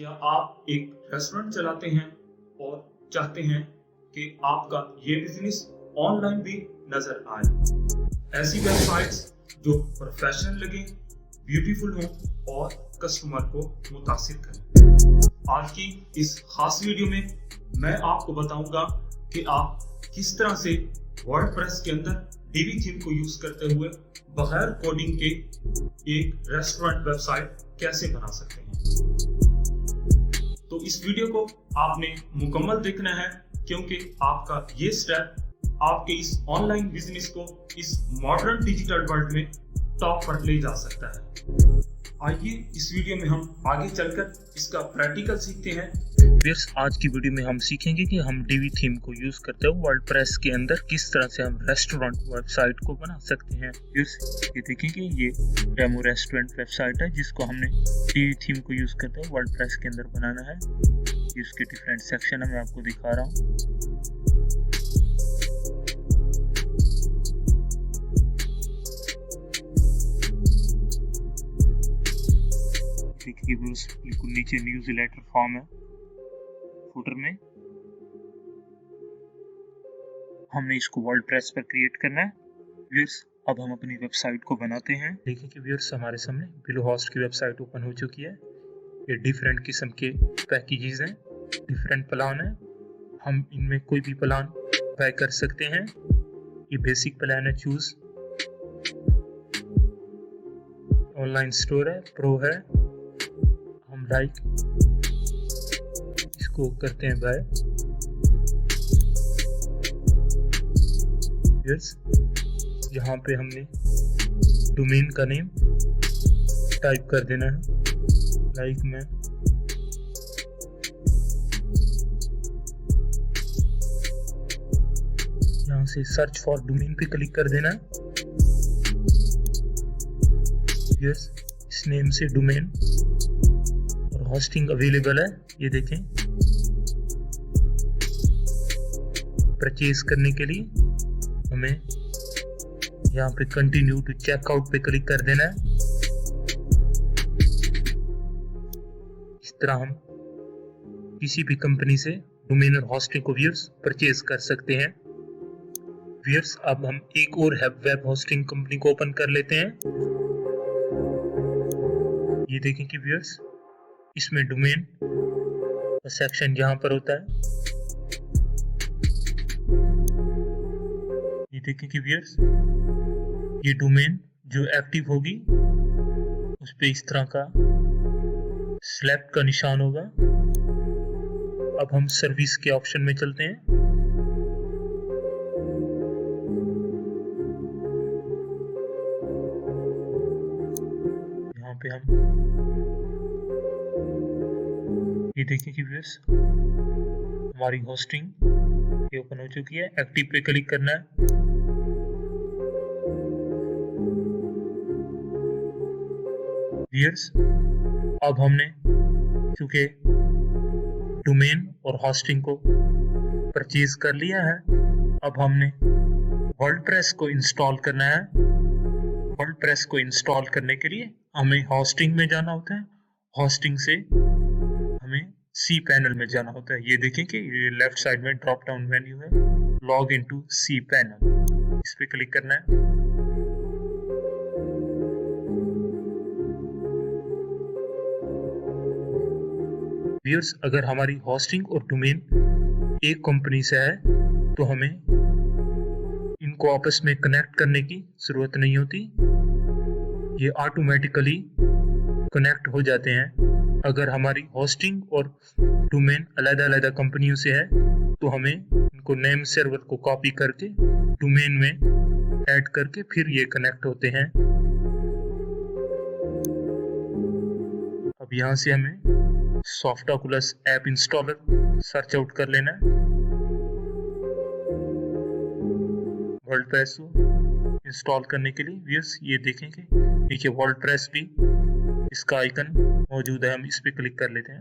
क्या आप एक रेस्टोरेंट चलाते हैं और चाहते हैं कि आपका ये बिजनेस ऑनलाइन भी नजर आए? ऐसी वेबसाइट्स जो प्रोफेशनल लगे, ब्यूटीफुल हों और कस्टमर को मुतासिर करें। आज की इस खास वीडियो में मैं आपको बताऊंगा कि आप किस तरह से वर्डप्रेस के अंदर DB थीम को यूज करते हुए बगैर कोडिंग के एक रेस्टोरेंट वेबसाइट कैसे बना सकते हैं। तो इस वीडियो को आपने मुकम्मल देखना है, क्योंकि आपका ये स्टेप आपके इस ऑनलाइन बिजनेस को इस मॉडर्न डिजिटल वर्ल्ड में टॉप पर ले जा सकता है। आइए इस वीडियो में हम आगे चलकर इसका प्रैक्टिकल सीखते हैं। व्यूअर्स, आज की वीडियो में हम सीखेंगे कि हम DB थीम को यूज करते हुए वर्डप्रेस के अंदर किस तरह से हम रेस्टोरेंट वेबसाइट को बना सकते हैं। व्यूअर्स, ये देखेंगे ये डेमो रेस्टोरेंट वेबसाइट है जिसको हमने DB थीम को यूज करते हुए वर्डप्रेस के अंदर बनाना है। ये उसके डिफरेंट सेक्शन है, मैं आपको दिखा रहा हूँ। देखिए व्यूअर्स, बिल्कुल नीचे न्यूज़लेटर फॉर्म है। फुटर में हमने इसको वर्डप्रेस पर क्रिएट करना है। व्यूअर्स, अब हम अपनी वेबसाइट को बनाते हैं। देखिए कि व्यूअर्स, हमारे सामने ब्लूहोस्ट की वेबसाइट ओपन हो चुकी है। ये डिफरेंट किस्म के पैकेजेस हैं, डिफरेंट प्लान है। हम इनमें कोई भी प्लान बाय कर सकते हैं। ये बेसिक प्लान है, चूज ऑनलाइन स्टोर है, प्रो है। हम लाइक इसको करते हैं बाय। यस, यहाँ पे हमने डोमेन का नेम टाइप कर देना है, लाइक में यहाँ से सर्च फॉर डोमेन पे क्लिक कर देना है। यस, इस नेम से डोमेन और होस्टिंग अवेलेबल है, ये देखें। परचेज करने के लिए हमें यहाँ पे कंटिन्यू टू चेकआउट पे क्लिक कर देना है। इस तरह हम किसी भी कंपनी से डोमेन और होस्टिंग को व्यूअर्स परचेज कर सकते हैं। व्यूअर्स, अब हम एक और वेब होस्टिंग कंपनी को ओपन कर लेते हैं। ये देखें कि व्यूअर्स, इसमें डोमेन का सेक्शन यहाँ पर होता है। ये देखें कि व्यूअर्स, ये डोमेन जो एक्टिव होगी उस पे इस तरह का सेलेक्ट का निशान होगा। अब हम सर्विस के ऑप्शन में चलते हैं। यहाँ पे हम ये देखिए कि व्यूअर्स, हमारी होस्टिंग ये ओपन हो चुकी है। एक्टिव पे क्लिक करना है। व्यूअर्स, अब हमने चूंकि डोमेन और होस्टिंग को परचेज कर लिया है, अब हमने वर्डप्रेस को इंस्टॉल करना है। वर्डप्रेस को इंस्टॉल करने के लिए हमें होस्टिंग में जाना होता है। होस्टिंग से हमें सी पैनल में जाना होता है। ये देखें कि ये लेफ्ट साइड में ड्रॉप डाउन मेन्यू है, लॉग इनटू सी पैनल, इस पे क्लिक करना है। व्यूअर्स, अगर हमारी होस्टिंग और डोमेन एक कंपनी से है तो हमें इनको आपस में कनेक्ट करने की जरूरत नहीं होती, ये ऑटोमेटिकली कनेक्ट हो जाते हैं। अगर हमारी होस्टिंग और डोमेन अलग-अलग कंपनियों से है तो हमें इनको नेम सर्वर को कॉपी करके डोमेन में ऐड करके फिर ये कनेक्ट होते हैं। अब यहाँ से हमें सॉफ्टओकुलस ऐप इंस्टॉलर सर्च आउट कर लेना है। वर्डप्रेस को इंस्टॉल करने के लिए व्यूअर्स, ये देखेंगे नीचे वर्डप्रेस भी इसका आइकन मौजूद है। हम इस पे क्लिक कर लेते हैं।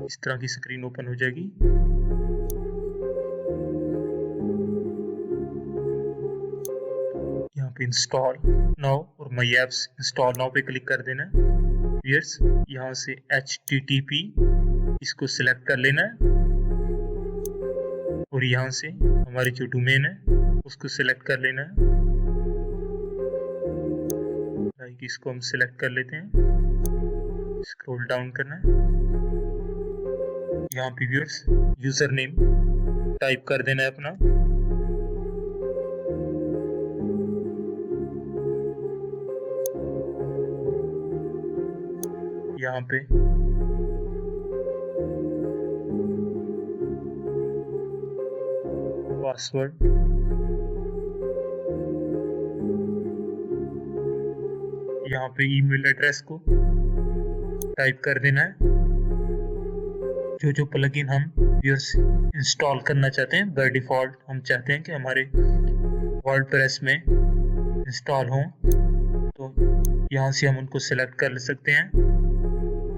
इस तरह की स्क्रीन ओपन हो जाएगी। यहाँ पे इंस्टॉल नाउ और माई एप्स इंस्टॉल नाउ पे क्लिक कर देना है। व्यूअर्स, यहाँ से HTTP इसको सिलेक्ट कर लेना है और यहाँ से हमारी जो डोमेन है उसको सिलेक्ट कर लेना है। लाइक इसको हम सिलेक्ट कर लेते हैं, स्क्रॉल डाउन करना है। यहाँ पे व्यूअर्स यूजर नेम टाइप कर देना है अपना। यहाँ पे पासवर्ड, यहाँ पे ईमेल एड्रेस को टाइप कर देना है। जो प्लगइन हम व्यूअर्स इंस्टॉल करना चाहते हैं, बाय डिफॉल्ट हम चाहते हैं कि हमारे वर्डप्रेस में इंस्टॉल हों, तो यहाँ से हम उनको सिलेक्ट कर सकते हैं।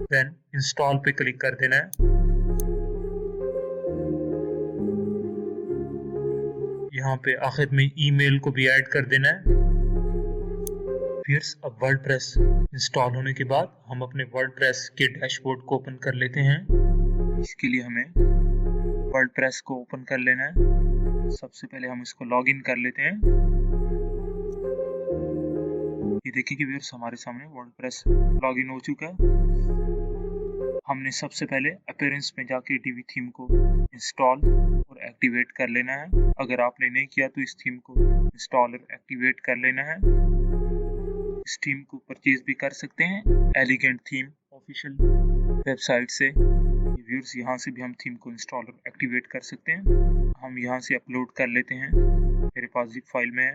देन इंस्टॉल पे क्लिक कर देना है। यहाँ पे आखिर में ईमेल को भी ऐड कर देना है। व्यूअर्स, अब वर्डप्रेस इंस्टॉल होने के बाद हम अपने वर्डप्रेस के डैशबोर्ड को ओपन कर लेते हैं। इसके लिए हमें वर्डप्रेस को ओपन कर लेना है। सबसे पहले हम इसको लॉगिन कर लेते हैं। ये देखिए कि व्यूअर्स हमारे सामने वर्डप्रेस लॉगिन हो चुका है। हमने सबसे पहले अपीयरेंस में जाके डीवी थीम को इंस्टॉल और एक्टिवेट कर लेना है। अगर आपने नहीं किया तो इस थीम को इंस्टॉल और एक्टिवेट कर लेना है। इस थीम को परचेज भी कर सकते हैं एलिगेंट थीम ऑफिशियल वेबसाइट से। व्यूअर्स, यहाँ से भी हम थीम को इंस्टॉल और एक्टिवेट कर सकते हैं। हम यहाँ से अपलोड कर लेते हैं, मेरे पास जिप फाइल में है।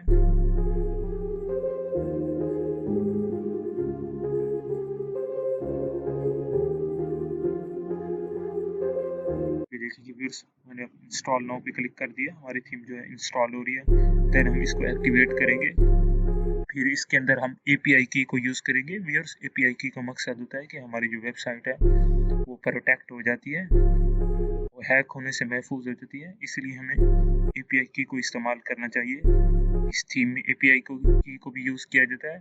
देखिए व्यूअर्स, मैंने इंस्टॉल नाउ पे क्लिक कर दिया, हमारी थीम जो है इंस्टॉल हो रही है। देन हम इसको एक्टिवेट करेंगे। फिर इसके अंदर हम API की को यूज़ करेंगे। व्यूअर्स, API की का मकसद होता है कि हमारी जो वेबसाइट है वो प्रोटेक्ट हो जाती है, वो हैक होने से महफूज हो जाती है, इसलिए हमें API की को इस्तेमाल करना चाहिए। इस थीम में API की को भी यूज़ किया जाता है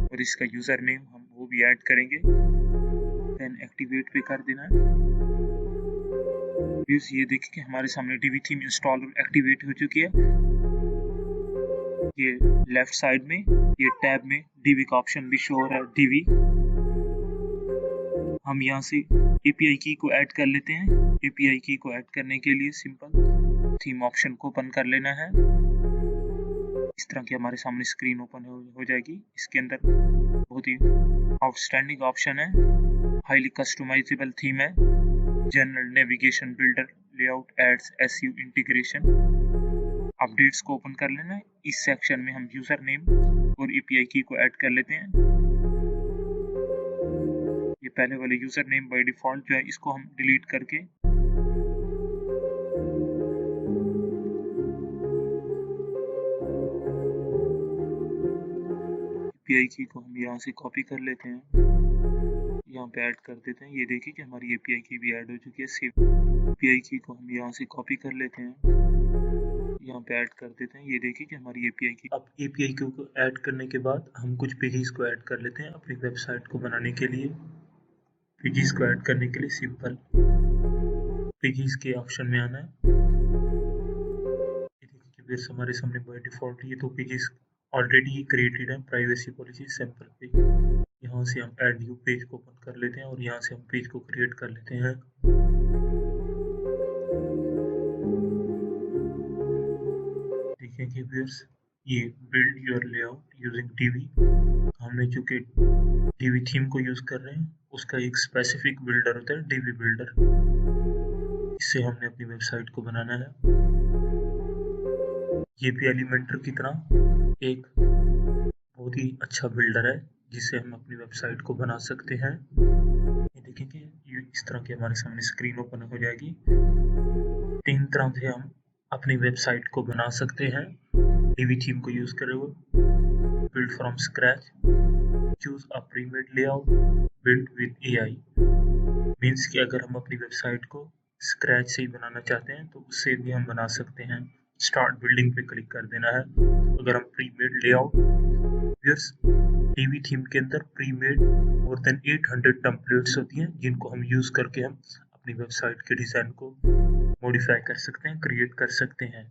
और इसका यूज़र नेम हम वो भी ऐड करेंगे। देन एक्टिवेट पे कर देना है। व्यूअर्स, ये देखिए कि हमारे सामने डीवी थीम इंस्टॉल और एक्टिवेट हो चुकी है। ये लेफ्ट साइड में ये टैब में डीवी का ऑप्शन भी शो हो रहा है, डीवी। हम यहाँ से API की को ऐड कर लेते हैं। API की को ऐड करने के लिए सिंपल थीम ऑप्शन को ओपन कर लेना है। इस तरह की हमारे सामने स्क्रीन ओपन हो जाएगी। इसके अंदर बहुत ही आउटस्टैंडिंग ऑप्शन है, हाईली कस्टमाइजेबल थीम है, general navigation, builder, layout, ads, SEO integration. Updates को ओपन कर लेना है। इस सेक्शन में हम यूजर नेम और API की को ऐड कर लेते हैं। ये पहले वाले यूजर नेम बाय डिफॉल्ट जो है इसको हम डिलीट करके API की को हम यहाँ से कॉपी कर लेते हैं, यहाँ पे ऐड कर देते हैं। ये देखिए कि हमारी API की भी ऐड हो चुकी है। सेव API की को हम यहाँ से कॉपी कर लेते हैं, यहाँ पे ऐड कर देते हैं। ये देखिए कि हमारी API की। अब API की को ऐड करने के बाद हम कुछ पेजेस को ऐड कर लेते हैं अपनी वेबसाइट को बनाने के लिए। पेजेस को ऐड करने के लिए सिंपल पेजेस के ऑप्शन में आना है। ये देखिए कि फिर हमारे सामने बाय डिफॉल्ट ये तो पेजेस ऑलरेडी ही क्रिएटेड है। प्राइवेसी पॉलिसी सैंपल पेज, यहाँ से हम ऐड न्यू पेज को ओपन कर लेते हैं और यहाँ से हम पेज को क्रिएट कर लेते हैं। देखिए कि व्यूअर्स, ये build your layout using DV, हमने चूंकि डीवी थीम को यूज कर रहे हैं उसका एक स्पेसिफिक बिल्डर होता है, डीवी बिल्डर। इससे हमने अपनी वेबसाइट को बनाना है। ये भी एलिमेंटर की तरह एक बहुत ही अच्छा बिल्डर है जिससे हम अपनी वेबसाइट को बना सकते हैं। ये देखिए कि इस तरह की हमारे सामने स्क्रीन ओपन हो जाएगी। 3 तरह से हम अपनी वेबसाइट को बना सकते हैं डीवी थीम को यूज करे हुए। Build from scratch, choose a premade layout, build with AI। Means कि अगर हम अपनी वेबसाइट को स्क्रैच से ही बनाना चाहते हैं तो उससे भी हम बना सकते हैं। स्टार्ट बिल्डिंग पे क्लिक कर देना है अगर हम pre made layout viewers TV theme के अंदर pre made more than 800 templates होती हैं जिनको हम यूज करके हम अपनी वेबसाइट के डिजाइन को मॉडिफाई कर सकते हैं, क्रिएट कर सकते हैं।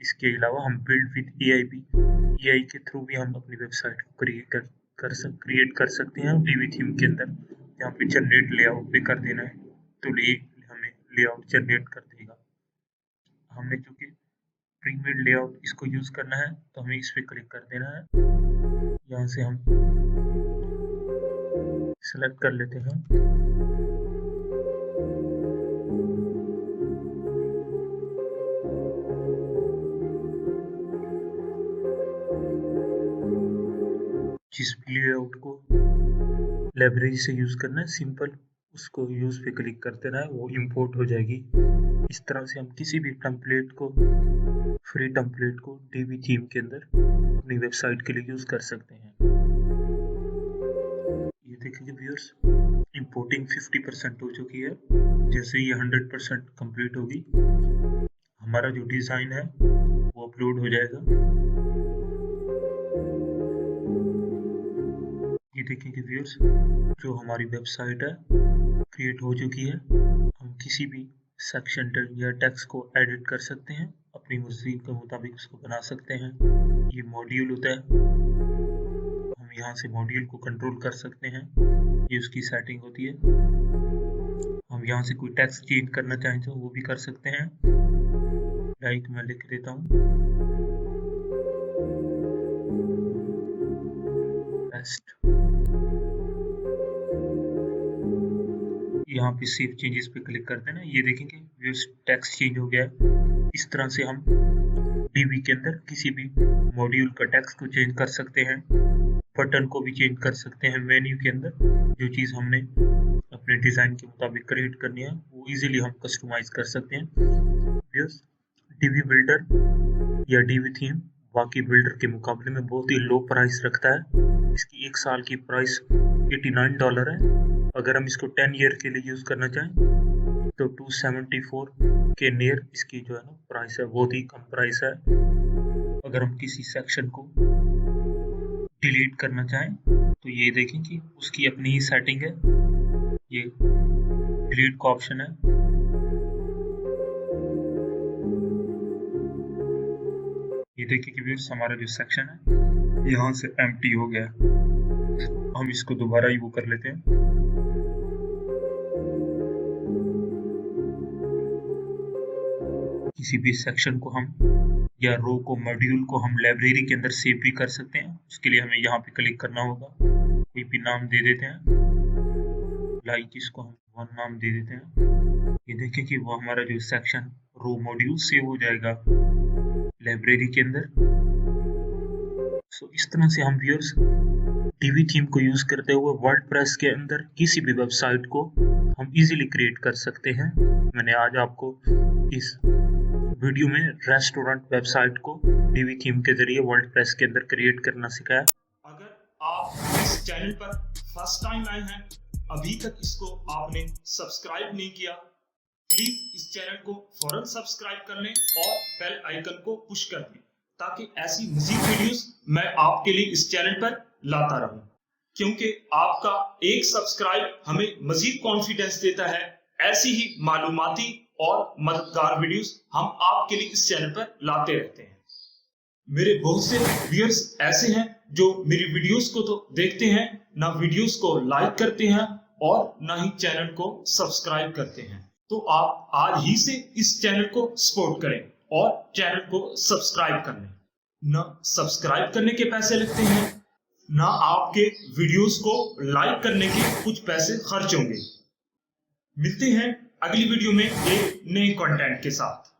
इसके अलावा हम बिल्ड विद एआई के थ्रू भी हम अपनी वेबसाइट को क्रिएट कर सकते हैं टीवी थीम के अंदर। यहाँ पे जनरेट लेआउट पे कर देना है तो हमें लेआउट जनरेट कर देगा। हमने चूंकि प्रीमेड लेआउट इसको यूज करना है तो हमें इस पे क्लिक कर देना है। यहाँ से हम सेलेक्ट कर लेते हैं। जिस लेआउट को लाइब्रेरी से यूज करना है सिंपल उसको यूज पे क्लिक कर देना है, वो इंपोर्ट हो जाएगी। इस तरह से हम किसी भी टेम्पलेट को फ्री टेम्पलेट को टीवी थीम के अंदर अपनी वेबसाइट के लिए यूज कर सकते हैं। ये देखिए व्यूअर्स इंपोर्टिंग 50% हो चुकी है। जैसे ये 100% कंप्लीट होगी हमारा जो डिजाइन है वो अपलोड हो जाएगा। ये देखिए कि व्यूअर्स जो हमारी वेबसाइट है क्रिएट हो चुकी है। हम किसी भी सेक्शन या टेक्स्ट को एडिट कर सकते हैं, अपनी मर्जी के मुताबिक उसको बना सकते हैं। ये मॉड्यूल होता है, हम यहाँ से मॉड्यूल को कंट्रोल कर सकते हैं, ये उसकी सेटिंग होती है। हम यहाँ से कोई टेक्स्ट चेंज करना चाहें तो वो भी कर सकते हैं। लाइक मैं लिख देता हूँ बेस्ट। यहाँ पे सेव चेंजेस पे क्लिक कर देना। ये देखेंगे व्यूअर्स टेक्स्ट चेंज हो गया है। इस तरह से हम टीवी के अंदर किसी भी मॉड्यूल का टेक्स्ट को चेंज कर सकते हैं, बटन को भी चेंज कर सकते हैं। मेन्यू के अंदर जो चीज़ हमने अपने डिज़ाइन के मुताबिक क्रिएट करनी है वो इजीली हम कस्टमाइज कर सकते हैं। व्यूअर्स टीवी बिल्डर या टीवी थीम बाकी बिल्डर के मुकाबले में बहुत ही लो प्राइस रखता है। इसकी 1 साल की प्राइस $89 है। अगर हम इसको 10 ईयर के लिए यूज करना चाहें तो 274 के नियर इसकी जो है ना प्राइस है, बहुत ही कम प्राइस है। अगर हम किसी सेक्शन को डिलीट करना चाहें तो ये देखें कि उसकी अपनी ही सेटिंग है, ये डिलीट का ऑप्शन है। ये देखिए कि व्यूअर्स हमारा जो सेक्शन है यहाँ से एम्प्टी हो गया। हम इसको दोबारा ही वो कर लेते हैं। किसी भी सेक्शन को हम या रो को मॉड्यूल को हम लाइब्रेरी के अंदर सेव भी कर सकते हैं। उसके लिए हमें यहाँ पे क्लिक करना होगा, कोई भी नाम दे देते हैं, लाइक इसको हम 1 नाम दे देते हैं। ये देखिए कि वो हमारा जो सेक्शन रो मॉड्यूल सेव हो जाएगा लाइब्रेरी के अंदर। इस तरह से हम व्यूअर्स टीवी थीम को यूज करते हुए वर्डप्रेस के अंदर किसी भी वेबसाइट को हम इजीली क्रिएट कर सकते हैं। मैंने आज आपको इस वीडियो में रेस्टोरेंट वेबसाइट को टीवी थीम के जरिए वर्डप्रेस के अंदर क्रिएट करना सिखाया। अगर आप इस चैनल पर फर्स्ट टाइम आए हैं, अभी तक इसको आपने सब्सक्राइब नहीं किया, प्लीज इस चैनल को फौरन सब्सक्राइब कर लें और बेल आइकन को पुश कर दें ताकि ऐसी मजीद वीडियोस मैं आपके लिए इस चैनल पर लाता रहूं। क्योंकि आपका एक सब्सक्राइब हमें मजीद कॉन्फिडेंस देता है। ऐसी ही मालूमाती और मददगार वीडियोस हम आपके लिए इस चैनल पर लाते रहते हैं। मेरे बहुत से व्यूअर्स ऐसे हैं जो मेरी वीडियोस को तो देखते हैं, ना वीडियोस को लाइक करते हैं और ना ही चैनल को सब्सक्राइब करते हैं। तो आप आज ही से इस चैनल को सपोर्ट करें और चैनल को सब्सक्राइब कर लें। ना सब्सक्राइब करने के पैसे लगते हैं, ना आपके वीडियोस को लाइक करने के कुछ पैसे खर्च होंगे। मिलते हैं अगली वीडियो में एक नए कंटेंट के साथ।